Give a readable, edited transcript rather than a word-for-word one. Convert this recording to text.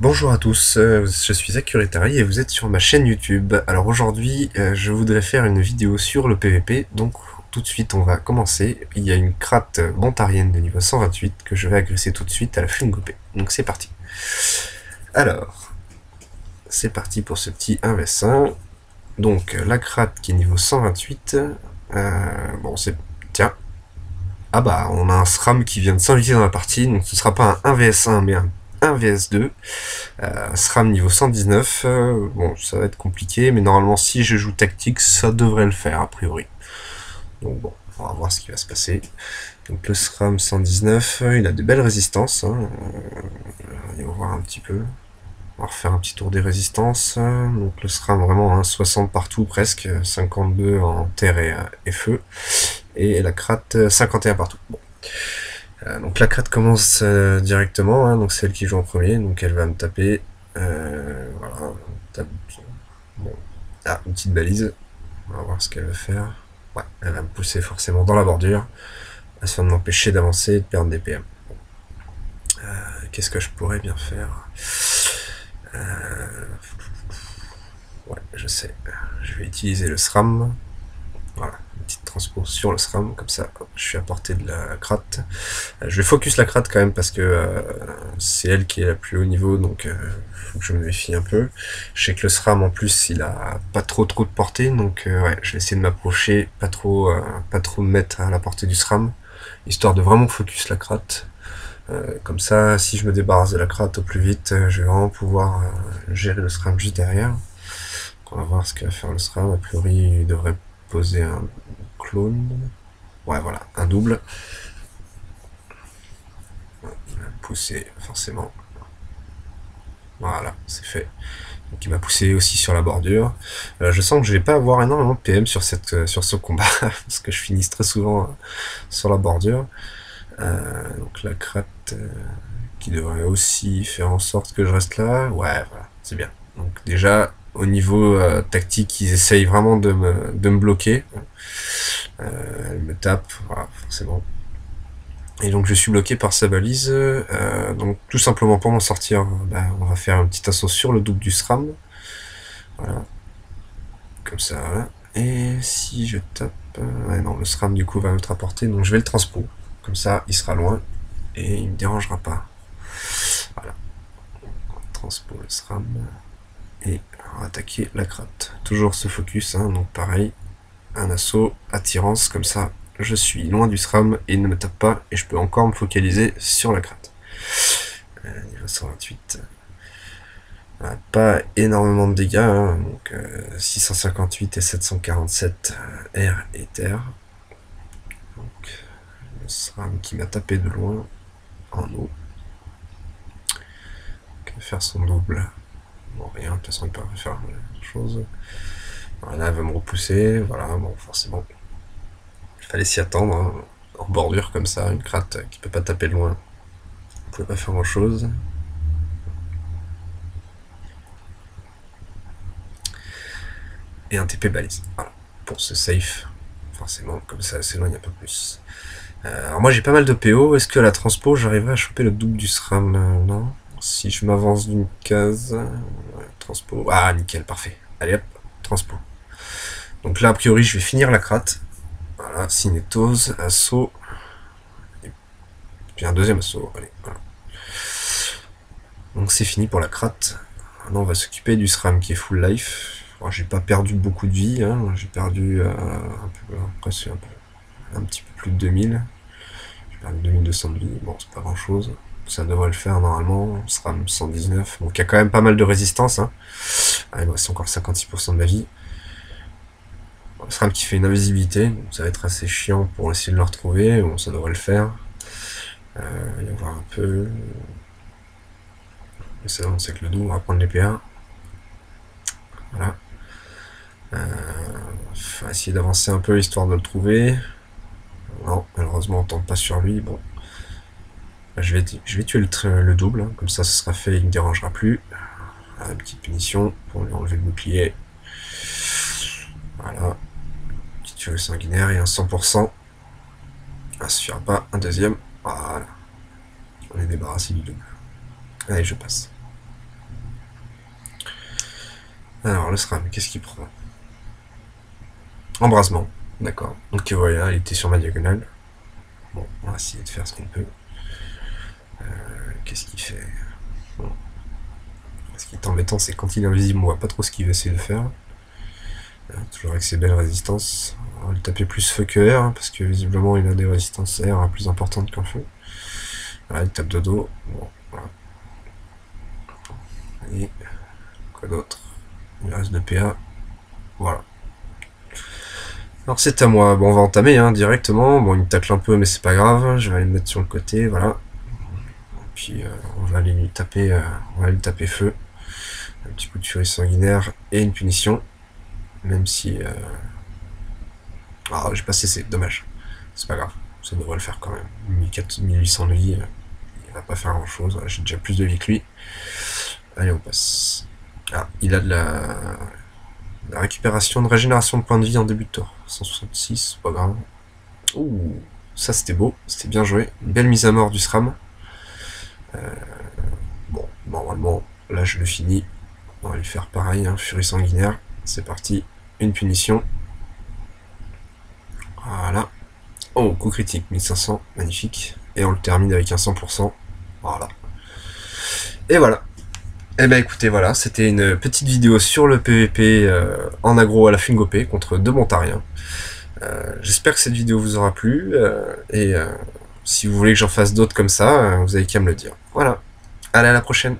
Bonjour à tous, je suis Acuritari et vous êtes sur ma chaîne YouTube. Alors aujourd'hui, je voudrais faire une vidéo sur le PVP, donc tout de suite on va commencer. Il y a une crate bontarienne de niveau 128 que je vais agresser tout de suite à la flingopée. Donc c'est parti. Alors, c'est parti pour ce petit 1v1. Donc la crate qui est niveau 128, bon c'est... Tiens. Ah bah, on a un SRAM qui vient de s'inviter dans la partie, donc ce sera pas un 1vs1 mais un 1vs2. SRAM niveau 119, bon ça va être compliqué, mais normalement si je joue tactique, ça devrait le faire a priori. Donc bon, on va voir ce qui va se passer. Donc le SRAM 119, il a de belles résistances, hein. On va voir un petit peu. On va refaire un petit tour des résistances. Donc le SRAM vraiment hein, 60 partout presque, 52 en terre et feu. Et la crate 51 partout. Bon. Donc la crate commence directement, hein, donc c'est elle qui joue en premier, donc elle va me taper. Voilà. Bon. Ah, une petite balise. On va voir ce qu'elle va faire. Ouais, elle va me pousser forcément dans la bordure, afin de m'empêcher d'avancer et de perdre des PM. Bon. Qu'est-ce que je pourrais bien faire? Ouais, je sais. Je vais utiliser le SRAM. Voilà, une petite transpo sur le SRAM, comme ça, je suis à portée de la crate. Je vais focus la crate quand même parce que c'est elle qui est la plus haut niveau, donc faut que je me méfie un peu. Je sais que le SRAM en plus, il a pas trop de portée, donc ouais, je vais essayer de m'approcher, pas trop me mettre à la portée du SRAM, histoire de vraiment focus la crate. Comme ça, si je me débarrasse de la crate au plus vite, je vais vraiment pouvoir gérer le SRAM juste derrière. Donc on va voir ce que va faire le SRAM. A priori, il devrait poser un clone. Ouais, voilà, un double. Il m'a poussé, forcément. Voilà, c'est fait. Donc il m'a poussé aussi sur la bordure. Je sens que je vais pas avoir énormément de PM sur ce combat, parce que je finis très souvent sur la bordure. Donc la crate qui devrait aussi faire en sorte que je reste là. Ouais, voilà, c'est bien. Donc déjà, au niveau tactique, ils essayent vraiment de me bloquer. Elle me tape, voilà, forcément. Et donc je suis bloqué par sa balise. Donc tout simplement pour m'en sortir, on va faire un petit assaut sur le double du SRAM. Voilà. Comme ça, voilà. Et si je tape... ouais, non, le SRAM du coup va me rapporter, donc je vais le transpo. Comme ça, il sera loin et il me dérangera pas. Voilà. Transpo le SRAM. Et on va attaquer la crate. Toujours ce focus, hein, donc pareil. Un assaut, attirance, comme ça je suis loin du SRAM et il ne me tape pas et je peux encore me focaliser sur la crate. Niveau 128. Pas énormément de dégâts, hein, donc 658 et 747 air et terre. Donc le SRAM qui m'a tapé de loin en eau. Donc, faire son double. Bon, rien, de toute façon il peut pas faire grand chose. Voilà, elle va me repousser, voilà, bon, forcément. Il fallait s'y attendre, hein. En bordure comme ça, une crate qui peut pas taper loin. On pouvait pas faire grand chose. Et un TP balise. Voilà. Pour ce safe, forcément, comme ça, elle s'éloigne un peu plus. Alors moi j'ai pas mal de PO. Est-ce que à la transpo j'arriverai à choper le double du SRAM? Non. Si je m'avance d'une case. Ouais, transpo. Ah nickel, parfait. Allez hop, transpo. Donc là a priori je vais finir la crate. Voilà, cinétose, assaut. Et puis un deuxième assaut. Allez, voilà. Donc c'est fini pour la crate. Maintenant on va s'occuper du SRAM qui est full life. Bon, j'ai pas perdu beaucoup de vie, hein. J'ai perdu presque un petit peu plus de 2000. J'ai perdu 2200 de vie, bon c'est pas grand chose. Ça devrait le faire normalement, SRAM 119. Donc il y a quand même pas mal de résistance, hein. Ah, il me reste encore 56% de ma vie. Bon, le SRAM qui fait une invisibilité, donc ça va être assez chiant pour essayer de le retrouver. Bon, ça devrait le faire. Il va y avoir un peu... C'est bon, c'est que le dos, on va prendre les PA. Voilà. On va essayer d'avancer un peu histoire de le trouver. Non, malheureusement on tombe pas sur lui. Bon, je vais tuer le double, hein. Comme ça ce sera fait, il me dérangera plus. Voilà, une petite punition pour lui enlever le bouclier. Voilà, petite tuerie sanguinaire et un 100%. Ça suffira pas, un deuxième. Voilà, on est débarrassé du double. Allez, je passe. Alors, le SRAM, qu'est-ce qu'il prend? Embrasement, d'accord. Donc voilà, il était sur ma diagonale. Bon, on va essayer de faire ce qu'on peut. Qu'est-ce qu'il fait? Bon. Ce qui est embêtant, c'est quand il est invisible, on voit pas trop ce qu'il va essayer de faire. Toujours avec ses belles résistances. On va le taper plus feu que air, hein, parce que visiblement il a des résistances air plus importantes qu'un feu. Voilà, il tape de dos. Bon, voilà. Et quoi d'autre? Il reste de PA. Voilà. Alors c'est à moi. Bon, on va entamer directement. Bon, il me tacle un peu, mais c'est pas grave. Je vais aller me mettre sur le côté, voilà. Puis on va aller lui taper, feu. Un petit coup de furie sanguinaire et une punition. Même si... Ah, j'ai pas cessé, dommage. C'est pas grave, ça devrait le faire quand même. 1800 de vie, il va pas faire grand chose. J'ai déjà plus de vie que lui. Allez, on passe. Ah, il a de la récupération, de régénération de points de vie en début de tour. 166, pas grave. Ouh, ça c'était beau, c'était bien joué. Belle mise à mort du SRAM. Bon, normalement, là je le finis. On va lui faire pareil, furie sanguinaire. C'est parti, une punition. Voilà. Oh, coup critique, 1500, magnifique. Et on le termine avec un 100%. Voilà. Et voilà. Eh ben écoutez, voilà, c'était une petite vidéo sur le PVP en aggro à la Fungopé contre deux Montariens. J'espère que cette vidéo vous aura plu. Et si vous voulez que j'en fasse d'autres comme ça, vous avez qu'à me le dire. Voilà. Allez, à la prochaine.